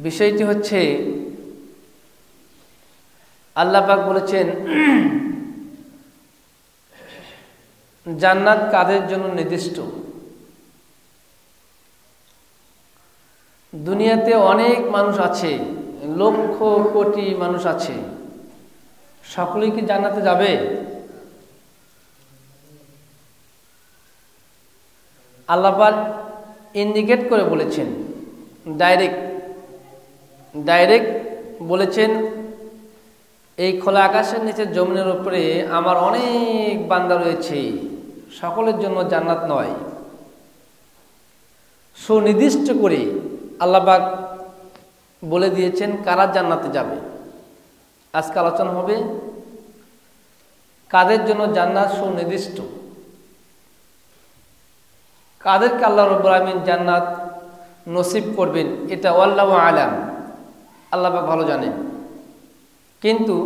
বিষয়টি হচ্ছে আল্লাহ পাক বলেছেন জান্নাত কাদের জন্য নির্দিষ্ট। দুনিয়াতে অনেক মানুষ আছে, লক্ষ কোটি মানুষ আছে, সকলেই কি জান্নাতে যাবে? আল্লাহ পাক ইন্ডিকেট করে বলেছেন, ডাইরেক্ট বলেছেন এই খোলা আকাশের নিচে জমিনের উপরে আমার অনেক বান্দা রয়েছে, সকলের জন্য জান্নাত নয়। সুনির্দিষ্ট করে আল্লাহ পাক বলে দিয়েছেন কারা জান্নাতে যাবে। আজকে আলোচনা হবে কাদের জন্য জান্নাত সুনির্দিষ্ট, কাদেরকে আল্লাহ রাব্বুল আলামিন জান্নাত নসিব করবেন, এটা আল্লাহু আলাম, আল্লাহ পাক ভালো জানেন। কিন্তু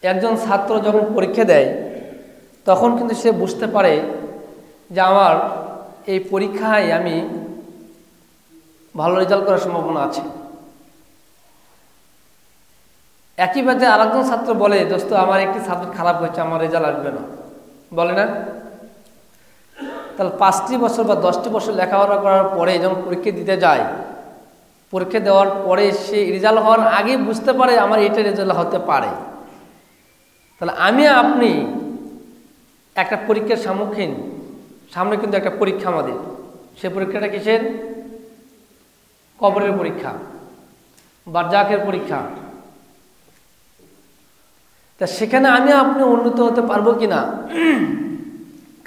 একজন ছাত্র যখন পরীক্ষা দেয় তখন কিন্তু সে বুঝতে পারে যে আমার এই পরীক্ষায় আমি ভালো রেজাল্ট করার সম্ভাবনা আছে। একইভাবে আরেকজন ছাত্র বলে, দোস্ত আমার একটি সাবজেক্ট খারাপ হয়েছে, আমার রেজাল্ট আসবে না, বলে না? তাহলে 5টি বছর বা 10টি বছর লেখাপড়া করার পরে যখন পরীক্ষা দিতে যায়, পরীক্ষা দেওয়ার পরে সে রেজাল্ট হওয়ার আগে বুঝতে পারে আমার এটা রেজাল্ট হতে পারে। তাহলে আমি আপনি একটা পরীক্ষার সম্মুখীন, সামনে কিন্তু একটা পরীক্ষা আমাদের। সে পরীক্ষাটা কিসের? কবরের পরীক্ষা, বারজাকের পরীক্ষা। তা সেখানে আমি আপনি উন্নত হতে পারবো কিনা,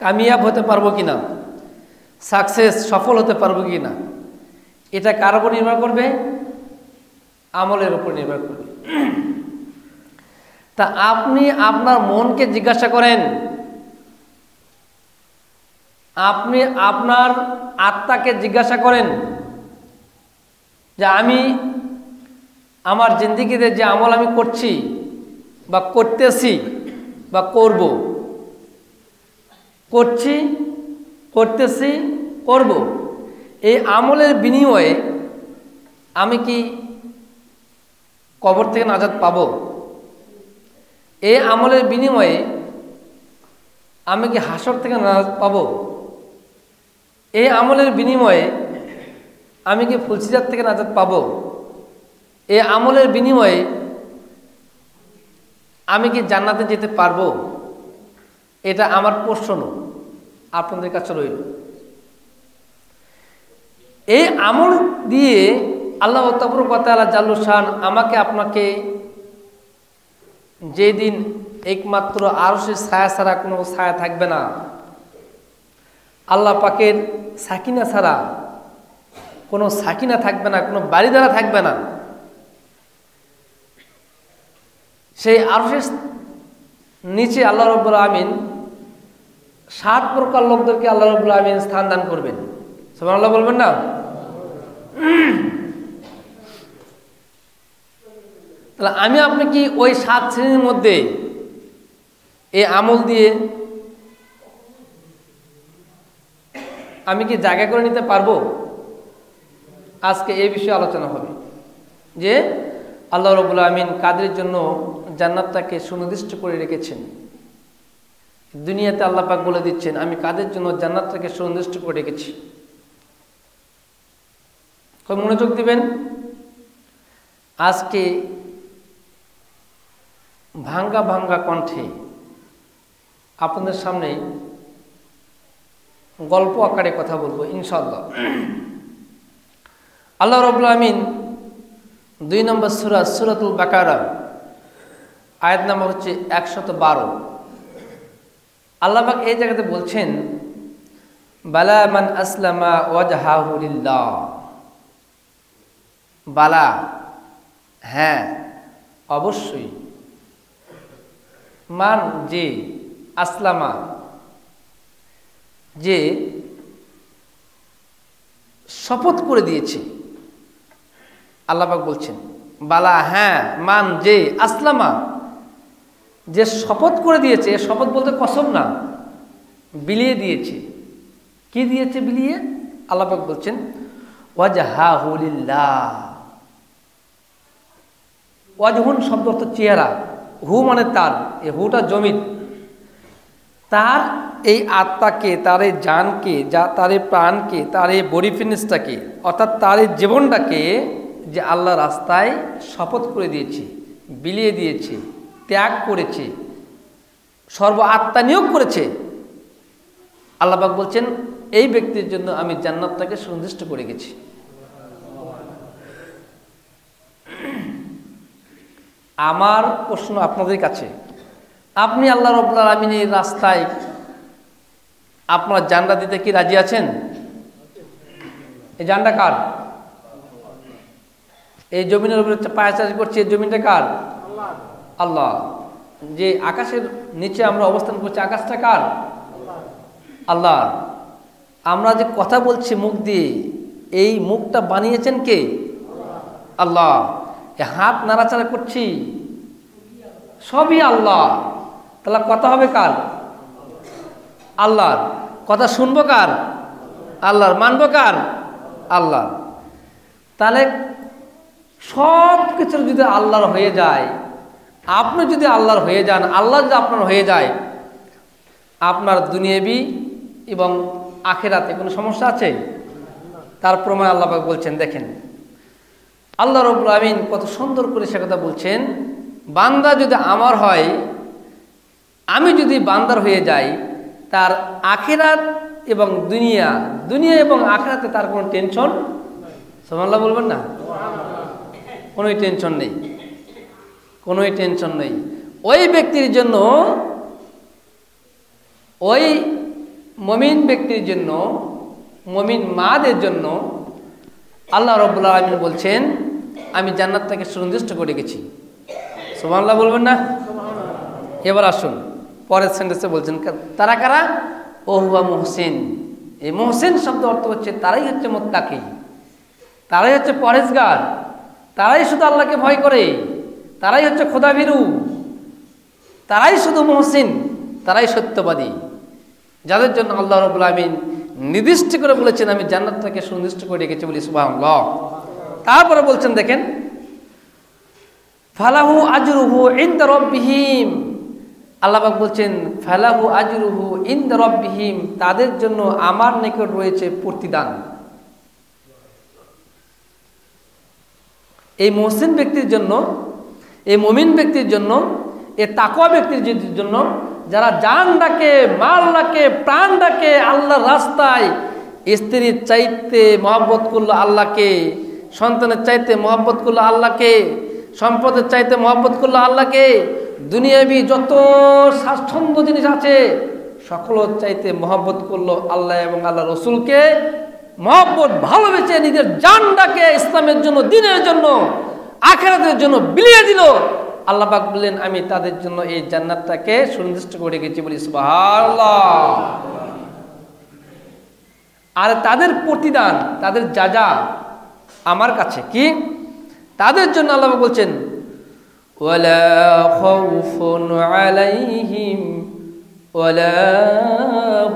কামিয়াব হতে পারবো কিনা, সাকসেস সফল হতে পারবো কিনা, এটা কার উপর নির্ভর করবে? আমলের উপর নির্ভর করবে। তা আপনি আপনার মনকে জিজ্ঞাসা করেন, আপনি আপনার আত্মাকে জিজ্ঞাসা করেন যে আমি আমার জিন্দেগিতে যে আমল আমি করছি বা করতেছি বা করব, এই আমলের বিনিময়ে আমি কি কবর থেকে নাজাত পাবো? এই আমলের বিনিময়ে আমি কি হাসর থেকে নাজাত পাবো? এই আমলের বিনিময়ে আমি কি ফুলসিরাত থেকে নাজাত পাবো? এই আমলের বিনিময়ে আমি কি জান্নাতে যেতে পারবো? এটা আমার প্রশ্ন আপনাদের কাছে রইল। এই আমল দিয়ে আল্লাহ তাবারক ওয়া তাআলা জাল্লু শান আমাকে আপনাকে যেদিন একমাত্র আরশের ছায়া ছাড়া কোনো ছায়া থাকবে না, আল্লাহ পাকের সাকিনা ছাড়া কোনো সাকিনা থাকবে না, কোনো বাড়িধারা থাকবে না, সেই আরশের নিচে আল্লাহ রাব্বুল আমিন 7 প্রকার লোকদেরকে আল্লাহ রাব্বুল আমিন স্থান দান করবেন। সুবহানাল্লাহ বলবেন না? তাহলে আমি আপনি কি ওই 7 শ্রেণীর মধ্যে এই আমল দিয়ে আমি কি জায়গা করে নিতে পারবো? আজকে এই বিষয়ে আলোচনা হবে যে আল্লাহ রাব্বুল আমিন কাদের জন্য জান্নাতটাকে সুনির্দিষ্ট করে রেখেছেন। দুনিয়াতে আল্লাহ পাক বলে দিচ্ছেন আমি কাদের জন্য জান্নাতটাকে সুনির্দিষ্ট করে রেখেছি। খুব মনোযোগ দিবেন। আজকে ভাঙ্গা কণ্ঠে আপনাদের সামনে গল্প আকারে কথা বলবো ইনশাআল্লাহ। আল্লাহ রাব্বুল আমিন 2 নম্বর সূরা সূরাতুল বাকারা আয়াত নাম্বার হচ্ছে 112। আল্লাহ পাক এই জায়গাতে বলছেন বালা মান আসলামা ওয়াজহাহু লিল্লাহ। বালা, হ্যাঁ অবশ্যই, মান যে, আসলামা যে শপথ করে দিয়েছে। আল্লাহ পাক বলছেন বালা, হ্যাঁ, মান যে, আসলামা যে শপথ করে দিয়েছে। শপথ বলতে কসম না, বিলিয়ে দিয়েছে। কি দিয়েছে বিলিয়ে? আল্লাহ পাক বলছেন ওয়াজহাহু লিল্লাহ। ওয়াজহুন শব্দ অর্থ চেহারা, হু মানে তার, এই হুটা জমির, তার এই আত্মাকে, তার এই জানকে, তার এই প্রাণকে, তার এই বডি ফিটনেসটাকে, অর্থাৎ তার এই জীবনটাকে যে আল্লাহ রাস্তায় শপথ করে দিয়েছে, বিলিয়ে দিয়েছে, ত্যাগ করেছে, সর্ব আত্মা নিয়োগ করেছে, আল্লাহ পাক বলছেন এই ব্যক্তির জন্য আমি জান্নাতটাকে সুনির্দিষ্ট করে গেছি। আমার প্রশ্ন আপনাদের কাছে, আপনি আল্লাহ রাব্বুল আলামিনের রাস্তায় আপনার জানটা দিতে কি রাজি আছেন? এই জানটা কার? এই জমিনের উপরে পায়চারি করছে, এই জমিনটা কার? আল্লাহ। যে আকাশের নিচে আমরা অবস্থান করছি, আকাশটা কার? আল্লাহ। আমরা যে কথা বলছি মুখ দিয়ে, এই মুখটা বানিয়েছেন কে? আল্লাহ। এই হাত নাড়াচাড়া করছি, সবই আল্লাহ। তাহলে কথা হবে কার? আল্লাহর। কথা শুনবো কার? আল্লাহর। মানবো কার? আল্লাহ। তাহলে সব কিছু যদি আল্লাহর হয়ে যায়, আপনি যদি আল্লাহর হয়ে যান, আল্লাহ যদি আপনার হয়ে যায়, আপনার দুনিয়াবি এবং আখিরাতে কোনো সমস্যা আছে? তার প্রমাণ আল্লাহ পাক বলছেন, দেখেন আল্লাহ রাব্বুল আমিন কত সুন্দর করে সে কথা বলছেন, বান্দা যদি আমার হয়, আমি যদি বান্দার হয়ে যাই, তার আখিরাত এবং দুনিয়া এবং আখিরাতে তার কোনো টেনশন, সুবহানাল্লাহ বলবেন না? কোনোই টেনশন নেই, কোনোই টেনশন নেই। ওই ব্যক্তির জন্য, ওই মুমিন ব্যক্তির জন্য, মুমিন মাদের জন্য আল্লাহ রাব্বুল আলামিন বলছেন আমি জান্নাতটাকে সুনির্দিষ্ট করে গেছি। সুবহানাল্লাহ বলবেন না? এবার আসুন পরের সেন্টেন্সে বলছেন তারা কারা? ও হুয়া মুহসিন। এই মুহসিন শব্দ অর্থ হচ্ছে তারাই হচ্ছে মুত্তাকি, তারাই হচ্ছে পরেজগার, তারাই শুধু আল্লাহকে ভয় করে, তারাই হচ্ছে খোদাভীরু, তারাই শুধু মুহসিন, তারাই সত্যবাদী, যাদের জন্য আল্লাহ রাব্বুল আমিন নির্দিষ্ট করে বলেছেন আমি জান্নাতটাকে সুনির্দিষ্ট করে রেখেছি, বলি সুবহানাল্লাহ। তারপরে বলছেন দেখেন ফালাহু আজরুহু ইনদা রাব্বিহিম। আল্লাহ পাক বলছেন ফালাহু আজরুহু ইনদা রাব্বিহিম, তাদের জন্য আমার নিকট রয়েছে প্রতিদান। এই মুহসিন ব্যক্তির জন্য, এই মুমিন ব্যক্তির জন্য, এই তাকওয়া ব্যক্তির জন্য, যারা জান ডাকে, মাল ডাকে, প্রাণ ডাকে আল্লাহর রাস্তায়, স্ত্রীর চাইতে মহব্বত করলো আল্লাহকে, সন্তানের চাইতে মহব্বত করলো আল্লাহকে, সম্পদের চাইতে মহব্বত করলো আল্লাহকে, দুনিয়াবি যত স্বাচ্ছন্দ্য জিনিস আছে সকল চাইতে মহব্বত করলো আল্লাহ এবং আল্লাহ রসুলকে, মহব্বত ভালোবেসে নিজের জানটাকে ইসলামের জন্য, দ্বীনের জন্য, আখিরাতের জন্য বিলিয়ে দিল। আল্লাহ পাক বললেন আমি তাদের জন্য এই জান্নাতটাকে সুনির্দিষ্ট করে গেছি, বলি সুবহানাল্লাহ। আর তাদের প্রতিদান, তাদের যাজা আমার কাছে কি? তাদের জন্য আল্লাহ পাক বলছেন ওয়ালা খাউফুন আলাইহিম ওয়ালা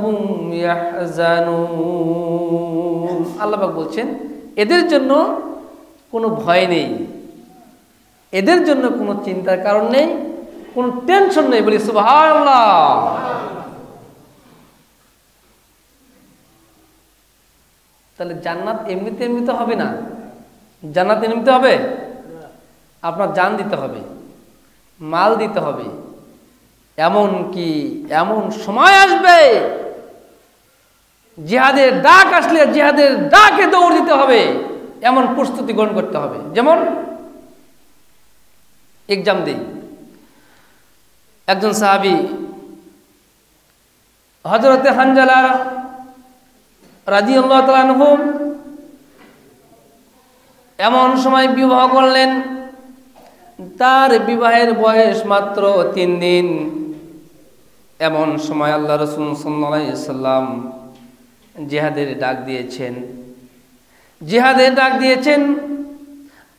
হুম ইয়াহজানুন। আল্লাহ পাক বলছেন এদের জন্য কোনো ভয় নেই, এদের জন্য কোনো চিন্তার কারণ নেই, কোনো টেনশন নেই, বলি সুবহানাল্লাহ। তাহলে জান্নাত এমনিতে এমনিতে হবে না, জান্নাত এমনিতে হবে, আপনার জান দিতে হবে, মাল দিতে হবে, এমন কি এমন সময় আসবে জিহাদের ডাক আসলে জিহাদের ডাকে দৌড় দিতে হবে, এমন প্রস্তুতি গ্রহণ করতে হবে। যেমন এক্সাম দেই, একজন সাহাবী হযরতে হানজালা রাদিয়াল্লাহু তাআলা আনহু এমন সময় বিবাহ করলেন, তার বিবাহের বয়স মাত্র 3 দিন। এমন সময় আল্লাহ রাসূল সাল্লাল্লাহু আলাইহি সাল্লাম জিহাদের ডাক দিয়েছেন, জিহাদের ডাক দিয়েছেন।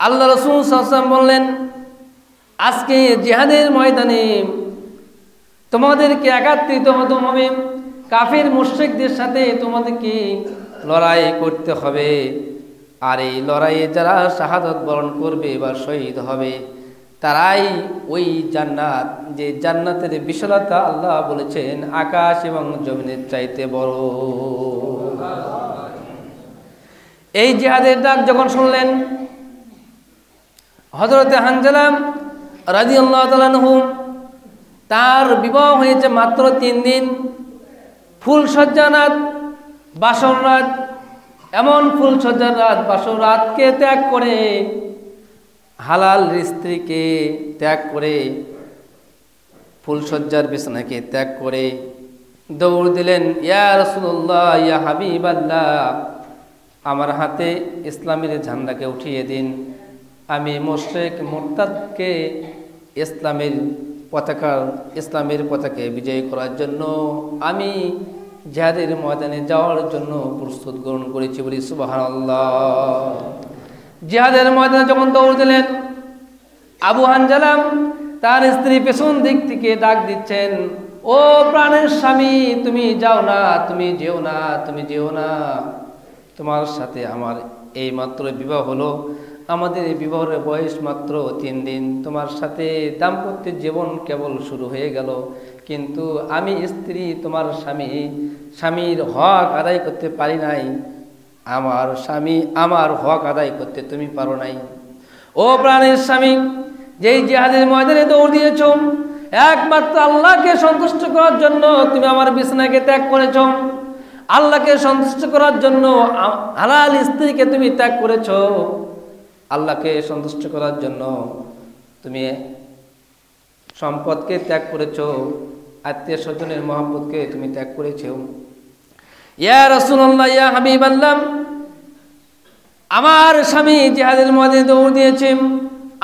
আল্লাহ রাসূল সাল্লাল্লাহু আলাইহি সাল্লাম বললেন আজকে জিহাদের ময়দানে তোমাদেরকে একত্রিত হতে হবে, কাফির মুশরিকদের সাথে তোমাদেরকে লড়াই করতে হবে। আর এই লড়াইয়ে যারা শাহাদত বরণ করবে বা শহীদ হবে তারাই ওই জান্নাত, যে জান্নাতের বিশালতা আল্লাহ বলেছেন আকাশ এবং জমিনের চাইতে বড়। এই জিহাদের ডাক যখন শুনলেন হযরতে হানজালা রাদিয়াল্লাহু তাআলা আনহু, তার বিবাহ হয়েছে মাত্র 3 দিন। ফুলসজ্জা রাত, বাসর রাত, এমন ফুলসজ্জার রাত বাসর রাতকে ত্যাগ করে, হালাল স্ত্রীকে ত্যাগ করে, ফুলসজ্জার বিছানাকে ত্যাগ করে দৌড় দিলেন, ইয়া রাসূলুল্লাহ, ইয়া হাবিবাল্লাহ, আমার হাতে ইসলামের ঝান্ডাকে উঠিয়ে দিন। আমি মুশরিক মুরতাদকে ইসলামের পতাকাকে বিজয় করার জন্য আমি জিহাদের ময়দানে যাওয়ার জন্য প্রস্তুত গ্রহণ করেছি, বলি সুবহানাল্লাহ। জিহাদের ময়দানে যখন দৌড় দিলেন, আবু হানজালা তার স্ত্রী পেছন দিক থেকে ডাক দিচ্ছেন, ও প্রাণের স্বামী, তুমি যাও না, তুমি যেও না, তুমি যেও না, তোমার সাথে আমার এই মাত্র বিবাহ হলো, আমাদের এই বিবাহের বয়স মাত্র 3 দিন, তোমার সাথে দাম্পত্য জীবন কেবল শুরু হয়ে গেল, কিন্তু আমি স্ত্রী, তোমার স্বামীর হক আদায় করতে পারি নাই, আমার স্বামী আমার হক আদায় করতে তুমি পারো নাই। ও প্রাণের স্বামী, যেই জিহাদের ময়দানে দৌড় দিয়েছ, একমাত্র আল্লাহকে সন্তুষ্ট করার জন্য তুমি আমার বিছানাকে ত্যাগ করেছ, আল্লাহকে সন্তুষ্ট করার জন্য হালাল স্ত্রীকে তুমি ত্যাগ করেছ, আল্লাহকে সন্তুষ্ট করার জন্য তুমি সম্পদকে ত্যাগ করেছ, আত্মীয় স্বজনের মহব্বতকে তুমি ত্যাগ করেছ। ইয়া রাসূলুল্লাহ, ইয়া হাবিবাল্লাহ, আমার স্বামী জিহাদের ময়দানে দৌড় দিয়েছে,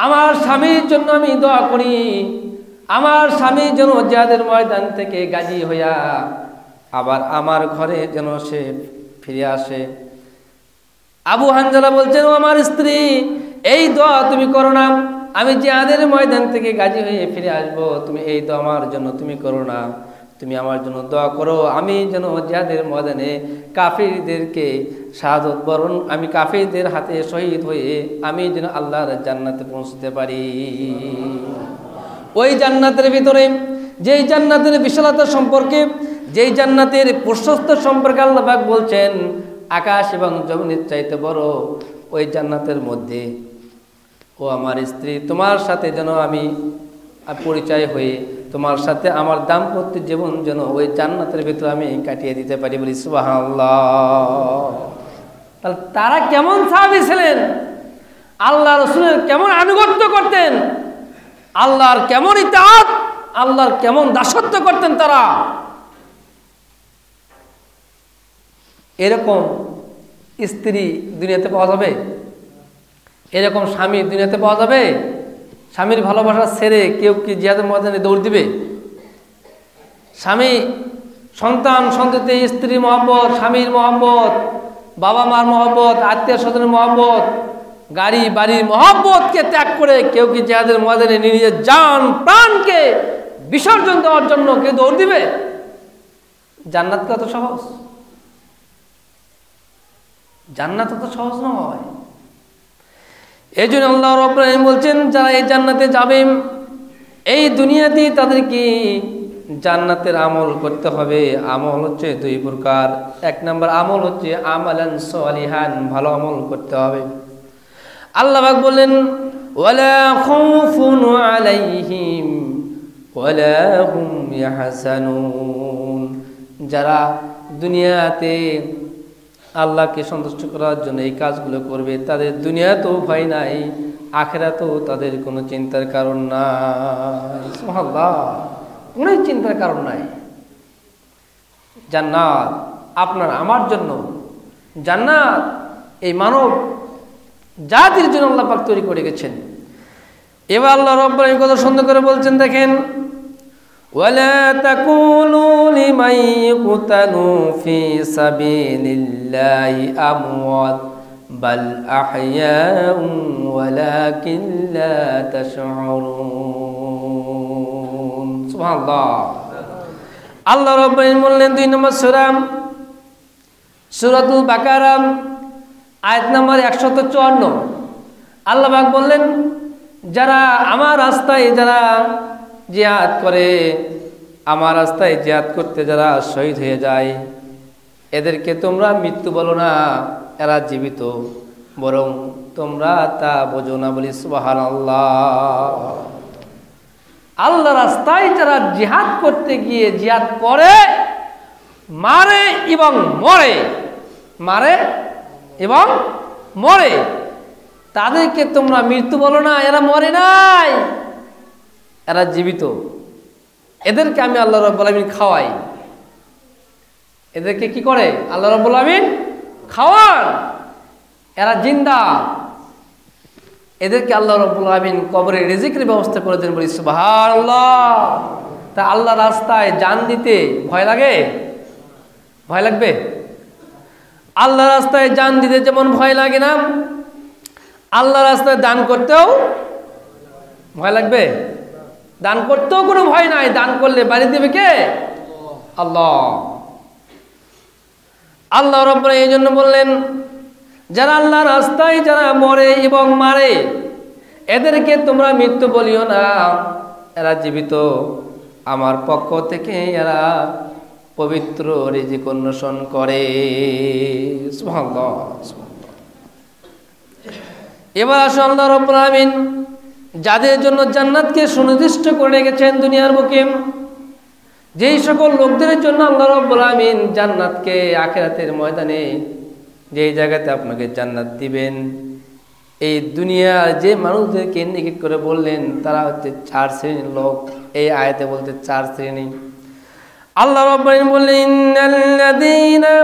আমার স্বামীর জন্য আমি দোয়া করি, আমার স্বামী যেন জিহাদের ময়দান থেকে গাজী হইয়া আবার আমার ঘরে যেন সে ফিরে আসে। আবু হানজালা বলছেন, ও আমার স্ত্রী, এই দোয়া তুমি করো না, আমি জিহাদের ময়দান থেকে গাজী হয়ে ফিরে আসব, তুমি এই দোয়া আমার জন্য তুমি করো না, তুমি আমার জন্য দোয়া করো, আমি যেন জিহাদের ময়দানে কাফিরদেরকে শাহাদত বরণ, আমি কাফিরদের হাতে শহীদ হয়ে আমি যেন আল্লাহর জান্নাতে পৌঁছতে পারি। ওই জান্নাতের ভিতরে, যেই জান্নাতের বিশালতা সম্পর্কে, যেই জান্নাতের প্রশস্ত সম্পর্কে আল্লাহ পাক বলছেন আকাশ এবং জমিনের চাইতে বড়, ওই জান্নাতের মধ্যে ও আমার স্ত্রী, তোমার সাথে যেন আমি পরিচয় হয়ে তোমার সাথে আমার দাম্পত্য জীবন যেন ওই জান্নাতের ভিতরে আমি কাটিয়ে দিতে পারি, বলি সুবহানাল্লাহ। তাহলে তারা কেমন সাহাবী ছিলেন, আল্লাহ রাসূলের কেমন আনুগত্য করতেন, আল্লাহর কেমন ইতাআত, আল্লাহর কেমন দাসত্ব করতেন তারা। এরকম স্ত্রী দুনিয়াতে পাওয়া যাবে? এরকম স্বামী দুনিয়াতে পাওয়া যাবে? স্বামীর ভালোবাসা ছেড়ে কেউ কি জিহাদের ময়দানে দৌড় দিবে? স্বামী, সন্তান সন্ততি, স্ত্রীর মহব্বত, স্বামীর মহব্বত, বাবা মার মহব্বত, আত্মীয় স্বজনের মহব্বত, গাড়ি বাড়ির মহব্বতকে ত্যাগ করে কেউ কি জিহাদের ময়দানে নিজের জান প্রাণকে বিসর্জন দেওয়ার জন্য কেউ দৌড় দিবে? জান্নাত কত সহজ? জান্নাত তো সহজ নয়। এই জন্য আল্লাহ রাব্বুল আলামিন বলছেন, যারা এই জান্নাতে যাবে, এই দুনিয়াতেই তাদেরকে জান্নাতের আমল করতে হবে। আমল হচ্ছে 2 প্রকার। 1 নম্বর আমল হচ্ছে আমালান সলিহান, ভালো আমল করতে হবে। আল্লাহ পাক বলেন, ওয়ালা খাউফুন আলাইহিম ওয়ালা হুম ইয়াহজানুন, যারা দুনিয়াতে আল্লাহকে সন্তুষ্ট করার জন্য এই কাজগুলো করবে, তাদের দুনিয়াতেও ভয় নাই, আখিরাতেও তাদের কোনো চিন্তার কারণ নাই। সুবহানাল্লাহ, কোনো চিন্তার কারণ নাই। জান্নাত আপনার আমার জন্য, জান্নাত এই মানব জাতির জন্য আল্লাহ পাক তৈরি করে গেছেন। এবার আল্লাহ রাব্বুল আলামিন কত সুন্দর করে বলছেন, দেখেন, ولا تقولوا لمن يقتل في سبيل الله أموات بل أحياء ولكن لا تشعرون। সুবহানাল্লাহ। আল্লাহ রাব্বুল আলামিন বললেন 2 নম্বর সূরা সূরাতুল বাকারা আয়াত নম্বর 154। আল্লাহ পাক বললেন, যারা আমার রাস্তায় যারা জিহাদ করে, আমার রাস্তায় জিহাদ করতে যারা শহীদ হয়ে যায়, এদেরকে তোমরা মৃত্যু বলো না, এরা জীবিত, বরং তোমরা তা বোঝো না। বলি সুবহানাল্লাহ। আল্লাহ রাস্তায় যারা জিহাদ করতে গিয়ে জিহাদ করে, মারে এবং মরে, মারে এবং মরে, তাদেরকে তোমরা মৃত্যু বলো না, এরা মরে নাই, এরা জীবিত। এদেরকে আমি আল্লাহ রাব্বুল আলামিন খাওয়াই। এদেরকে কি করে আল্লাহ রাব্বুল আলামিন? খাওয়ান। এরা জিন্দা। এদেরকে আল্লাহ রাব্বুল আলামিন কবরে রিজিকের ব্যবস্থা করে দেন। বলি সুবহানাল্লাহ। তা আল্লাহ রাস্তায় জান দিতে ভয় লাগে? ভয় লাগবে? আল্লাহ রাস্তায় জান দিতে যেমন ভয় লাগে না, আল্লাহ রাস্তায় দান করতেও ভয় লাগবে? দান করতেও কোনো ভয় নাই। দান করলে বাড়ি দেবে কে? আল্লাহ। আল্লাহ রাব্বুল এই জন্য বললেন, যারা আল্লাহ রাস্তায় যারা মরে এবং মারে, এদেরকে তোমরা মৃত্যু বলিও না, এরা জীবিত, আমার পক্ষ থেকে এরা পবিত্র রিজিক অন্বেষণ করে। সুবহানাল্লাহ। এবার আসো, আল্লাহ রাব্বুল আলামিন যাদের জন্য জান্নাতকে সুনির্দিষ্ট করে রেখেছেন দুনিয়ার বুকে, যেই সকল লোকদের জন্য আল্লাহ রাব্বুল আলামিন জান্নাতকে আখিরাতের ময়দানে যেই জায়গাতে আপনাকে জান্নাত দিবেন, এই দুনিয়ার যে মানুষদেরকে ইন্ডিকেট করে বললেন, তারা হচ্ছে 4 শ্রেণীর লোক। এই আয়াতে বলতে 4 শ্রেণী। আল্লাহ রাব্বুল আলামিন বললেন, ইন্নাল্লাযীনা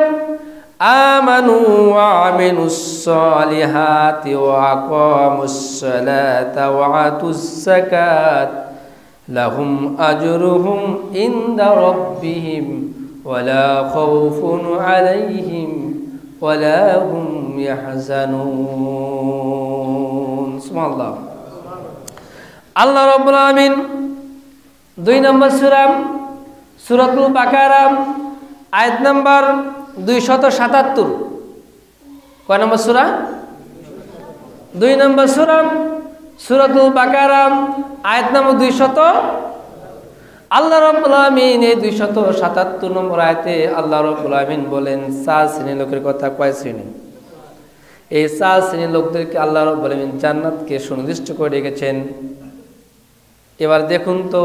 আমানু ওয়া আমিলুস সালিহাতি ওয়া আকামুস সালাতা ওয়া আতুস যাকাত লাহুম আজরুহুম ইনদা রাব্বিহিম ওয়ালা খাউফুন আলাইহিম ওয়ালা হুম ইয়াহজানুন। সুবহানাল্লাহ। আল্লাহ রাব্বুল আলামিন 2 নম্বর সূরা সূরাতুল বাকারা আয়াত নাম্বার 277। কয় নম্বর সূরা? 2 নম্বর সূরা সূরাতুল বাকারা আয়াত নম্বর 200। আল্লাহ রাব্বুল আলামিন এই 277 নম্বর আয়াতে আল্লাহ রাব্বুল আলামিন বলেন 4 শ্রেণীর লোকের কথা। কয় শ্রেণী? এই 4 শ্রেণীর লোকদেরকে আল্লাহ রাব্বুল আলামিন জান্নাতকে সুনির্দিষ্ট করে রেখেছেন। এবার দেখুন তো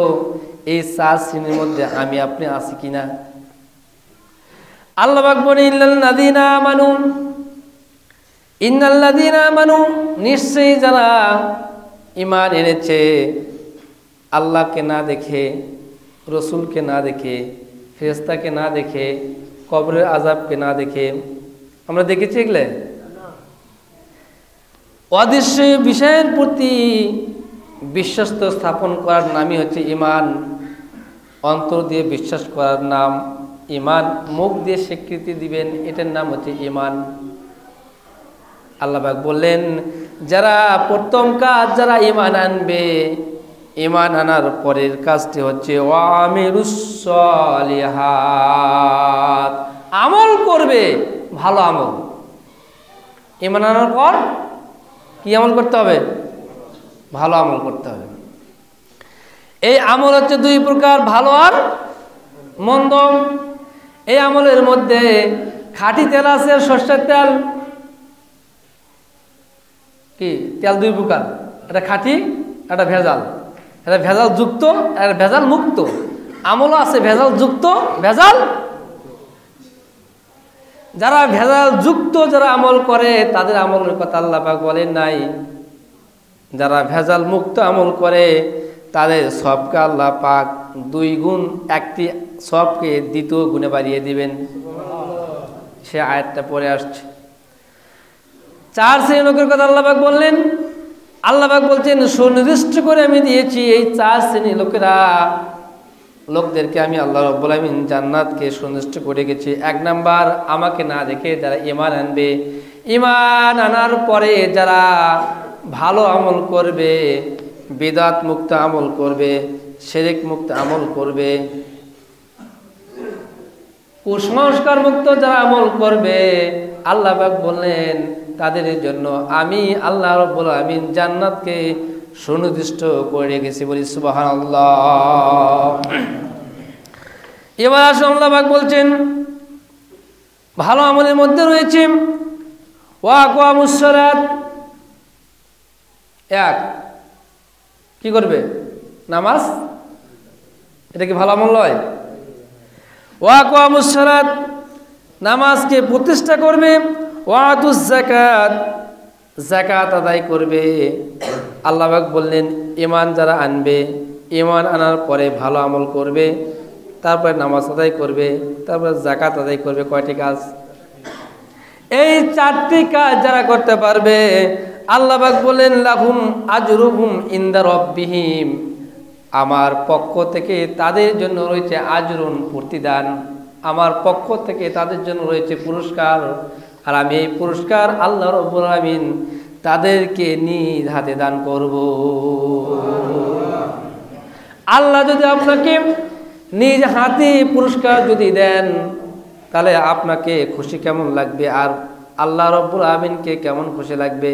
এই 4 শ্রেণীর মধ্যে আমি আপনি আছি কিনা। আল্লাহ পাক বলেন, ইন্নাল্লাযীনা আমানু, ইন্নাল্লাযীনা আমানু, নিশ্চয়ই যারা ঈমান এনেছে, আল্লাহকে না দেখে, রসুলকে না দেখে, ফেরেশতাকে না দেখে, কবরের আযাবকে না দেখে। আমরা দেখেছি এগুলো? অদৃশ্য বিষয়ের প্রতি বিশ্বাস স্থাপন করার নামই হচ্ছে ঈমান। অন্তর দিয়ে বিশ্বাস করার নাম ঈমান, মুখ দিয়ে স্বীকৃতি দিবেন, এটার নাম হচ্ছে ঈমান। আল্লাহ পাক বললেন, যারা প্রথম কাজ যারা ঈমান আনবে, ঈমান আনার পরের কাজটি হচ্ছে ওয়া আমিলুস সালিহাত, আমল করবে, ভালো আমল। ঈমান আনার পর কি আমল করতে হবে? ভালো আমল করতে হবে। এই আমল হচ্ছে 2 প্রকার, ভালো আর মন্দ। এই আমলের মধ্যে খাঁটি তেল আছে, সরষের তেল। কি তেল 2 প্রকার, এটা খাঁটি, এটা ভেজাল। এটা ভেজাল যুক্ত, এটা ভেজাল মুক্ত। আমলও আছে ভেজাল যুক্ত, ভেজাল। যারা ভেজাল যুক্ত যারা আমল করে, তাদের আমলের কথা আল্লাহ পাক বলেন নাই। যারা ভেজাল মুক্ত আমল করে, তাদের সবকে আল্লাহ পাক 2 গুণ, একটি সবকে 2 গুণে বাড়িয়ে দিবেন। সে আয়াতটা পরে আসছে। 4 শ্রেণীর লোকের কথা আল্লাহ পাক বললেন। আল্লাহ পাক বলছেন, সুনির্দিষ্ট করে আমি দিয়েছি এই 4 শ্রেণীর লোকদেরকে আমি আল্লাহ রাব্বুল আলামিন জান্নাতকে সুনির্দিষ্ট করে গেছি। 1 নাম্বার, আমাকে না দেখে যারা ঈমান আনবে, ঈমান আনার পরে যারা ভালো আমল করবে, বিদআত মুক্ত আমল করবে, শিরক মুক্ত আমল করবে, কুসংস্কার মুক্ত যারা আমল করবে আল্লাহ পাক বললেন তাদের জন্য আমি আল্লাহ রাব্বুল আমিন জান্নাতকে সুনির্দিষ্ট করে রেখেছি। বলি সুবহানাল্লাহ। এবার আসুন আল্লাহ পাক বলছেন ভালো আমলের মধ্যে রয়েছে ওয়া আকামুস সালাত। এক, কি করবে? নামাজ। এটা কি ভালো আমল নয়? ওয়া আকামুস সালাত, নামাজকে প্রতিষ্ঠা করবে। ওয়া আতুজ যাকাত, যাকাত আদায় করবে। আল্লাহ পাক বললেন ঈমান যারা আনবে, ঈমান আনার পরে ভালো আমল করবে, তারপরে নামাজ আদায় করবে, তারপরে যাকাত আদায় করবে। কয়টি কাজ? এই চারটি কাজ যারা করতে পারবে আল্লাহ পাক বলেন লাহুম আজরুহুম ইনদা রাব্বিহিম, আমার পক্ষ থেকে তাদের জন্য রয়েছে আজরুন, প্রতিদান। আমার পক্ষ থেকে তাদের জন্য রয়েছে পুরস্কার, আর আমি এই পুরস্কার আল্লাহ রাব্বুল আমিন তাদেরকে নিজ হাতে দান করব। আল্লাহ যদি আপনাকে নিজ হাতে পুরস্কার যদি দেন তাহলে আপনাকে খুশি কেমন লাগবে, আর আল্লাহ রাব্বুল আমিনকে কেমন খুশি লাগবে।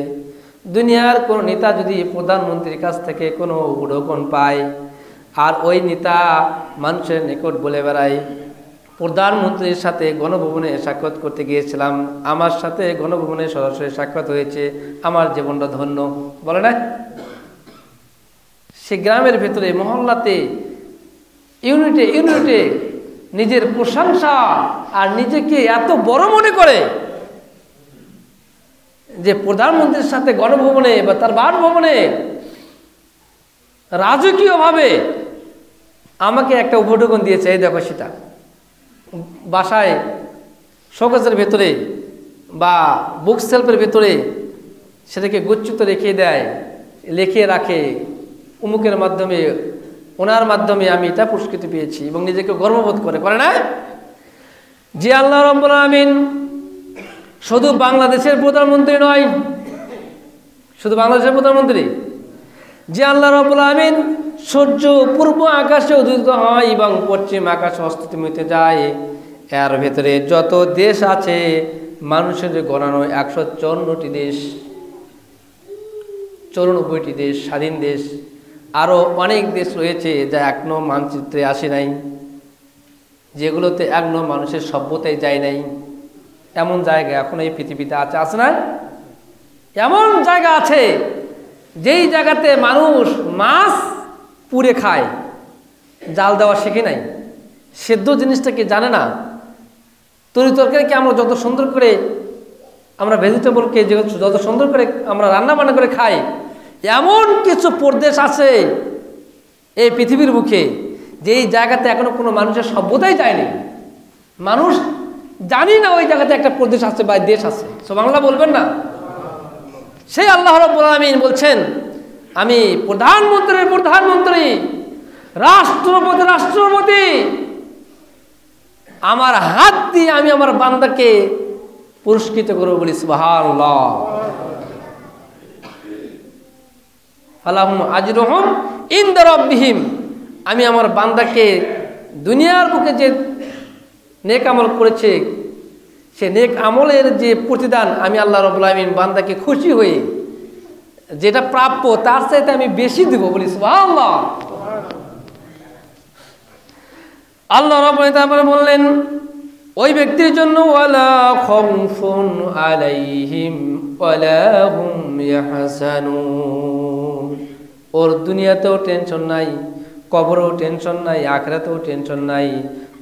দুনিয়ার কোনো নেতা যদি প্রধানমন্ত্রীর কাছ থেকে কোনো উপঢৌকন পায় আর ওই নেতা মানুষের নিকট বলে বেড়ায় প্রধানমন্ত্রীর সাথে গণভবনে সাক্ষাৎ করতে গিয়েছিলাম, আমার সাথে গণভবনে সরাসরি সাক্ষাৎ হয়েছে, আমার জীবনটা ধন্য, বলে না? সে গ্রামের ভেতরে মহল্লাতে ইউনিটে ইউনিটে নিজের প্রশংসা আর নিজেকে এত বড় মনে করে যে প্রধানমন্ত্রীর সাথে গণভবনে বা তার বাসভবনে রাজকীয়ভাবে আমাকে একটা উপঢৌকন দিয়েছে। এই দেখো, সেটা বাসায় শোকেসের ভেতরে বা বুক সেলফের ভেতরে সেটাকে গুচ্ছিত রেখে দেয়, লিখে রাখে, উমুকের মাধ্যমে, ওনার মাধ্যমে আমি এটা পুরস্কৃত পেয়েছি, এবং নিজেকে গর্ববোধ করে না? যে আল্লাহ রাব্বুল আমিন শুধু বাংলাদেশের প্রধানমন্ত্রী নয়, শুধু বাংলাদেশের প্রধানমন্ত্রী, যে আল্লাহ রাব্বুল আমিন সূর্য পূর্ব আকাশে উদিত হয় এবং পশ্চিম আকাশে অস্তমিত যায়, এর ভেতরে যত দেশ আছে মানুষের গণানো 154টি দেশ, 94টি দেশ স্বাধীন দেশ, আরও অনেক দেশ রয়েছে যা এখনো মানচিত্রে আসে নাই, যেগুলোতে এখনো মানুষের সভ্যতায় যায় নাই। এমন জায়গা এখন এই পৃথিবীতে আছে না? এমন জায়গা আছে যেই জায়গাতে মানুষ মাছ পুড়ে খায়, জাল দেওয়া শেখে নাই, সেদ্ধ জিনিসটাকে জানে না। তরি তরকারিকে আমরা যত সুন্দর করে, আমরা ভেজিটেবলকে যত সুন্দর করে আমরা রান্না বান্না করে খাই, এমন কিছু প্রদেশ আছে এই পৃথিবীর বুকে যেই জায়গাতে এখনো কোনো মানুষের সভ্যতাই যায়নি। মানুষ জানি না ওই জায়গাতে একটা প্রদেশ আছে বা দেশ আছে। সব বাংলা বলবেন না? সেই আল্লাহ রাব্বুল আমিন বলছেন আমি প্রধানমন্ত্রীর প্রধানমন্ত্রী, রাষ্ট্রপতি রাষ্ট্রপতি, আমার হাত দিয়ে আমি আমার বান্দাকে পুরস্কৃত করব। বলি সুবহানাল্লাহ। ফালাহুম আজরুহুম ইনদা রাব্বিহিম, আমি আমার বান্দাকে দুনিয়ার বুকে যে নেক আমল করেছে সে নেক আমলের যে প্রতিদান আমি আল্লাহ রাব্বুল আমিন বান্দাকে খুশি হয়ে যেটা প্রাপ্য তার চাইতে আমি বেশি দেব। বলি সুবহানাল্লাহ। আল্লাহ রাব্বুল আমিন তারপরে বললেন ওই ব্যক্তির জন্য ওয়ালা খাউফুন আলাইহিম ওয়ালা হুম ইয়াহজানুন, ওর দুনিয়াতেও টেনশন নাই, কবরেও টেনশন নাই, আখিরাতেও টেনশন নাই,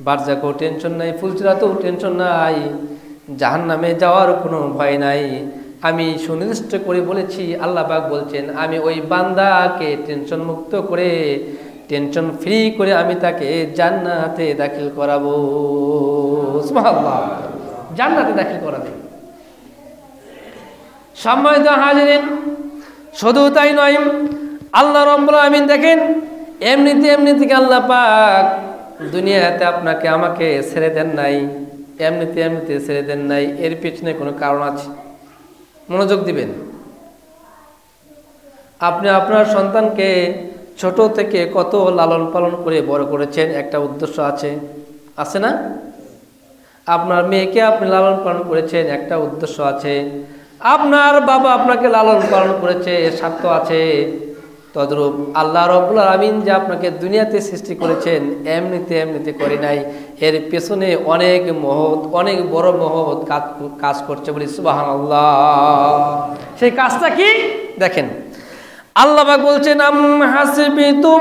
বারজাকেও টেনশন নাই, ফুলসিরাতেও টেনশন নাই, জাহান্নামে যাওয়ার কোনো ভয় নাই। আমি সুনির্দিষ্ট করে বলেছি, আল্লাহ পাক বলছেন আমি ওই বান্দাকে টেনশন মুক্ত করে, টেনশন ফ্রি করে আমি তাকে জান্নাতে দাখিল করাবো। সুবহানাল্লাহ, জান্নাতে দাখিল করাবে। সম্মানিত হাজিরিন, শুধু তাই নয়, আল্লাহ রাব্বুল আমিন দেখেন এমনি থেকে আল্লাহ পাক দুনিয়াতে আপনাকে আমাকে ছেড়ে দেন নাই, এমনিতে ছেড়ে দেন নাই, এর পিছনে কোনো কারণ আছে। মনোযোগ দিবেন। আপনি আপনার সন্তানকে ছোট থেকে কত লালন পালন করে বড় করেছেন, একটা উদ্দেশ্য আছে, আছে না? আপনার মেয়েকে আপনি লালন পালন করেছেন, একটা উদ্দেশ্য আছে। আপনার বাবা আপনাকে লালন পালন করেছে, এর স্বার্থ আছে। তদ্রূপ আল্লাহ রাব্বুল আলামিন যে আপনাকে দুনিয়াতে সৃষ্টি করেছেন এমনিতে করে নাই, এর পেছনে অনেক মহৎ, অনেক বড় মহৎ কাজ করছে, বলি সুবহানাল্লাহ। সেই কাজটা কি দেখেন, আল্লাহ পাক বলছেন আম হাসিবিতুম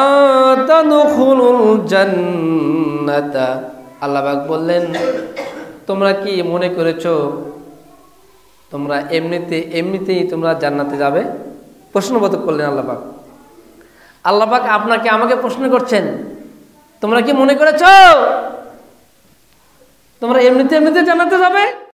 আতাদখুলুল জান্নাতা। আল্লাহ পাক বললেন তোমরা কি মনে করেছো তোমরা এমনিতেই তোমরা জান্নাতে যাবে? প্রশ্নবোধক করলেন আল্লাহ পাক। আল্লাহ পাক আপনাকে আমাকে প্রশ্ন করছেন, তোমরা কি মনে করেছো তোমরা এমনিতে জান্নাতে যাবে?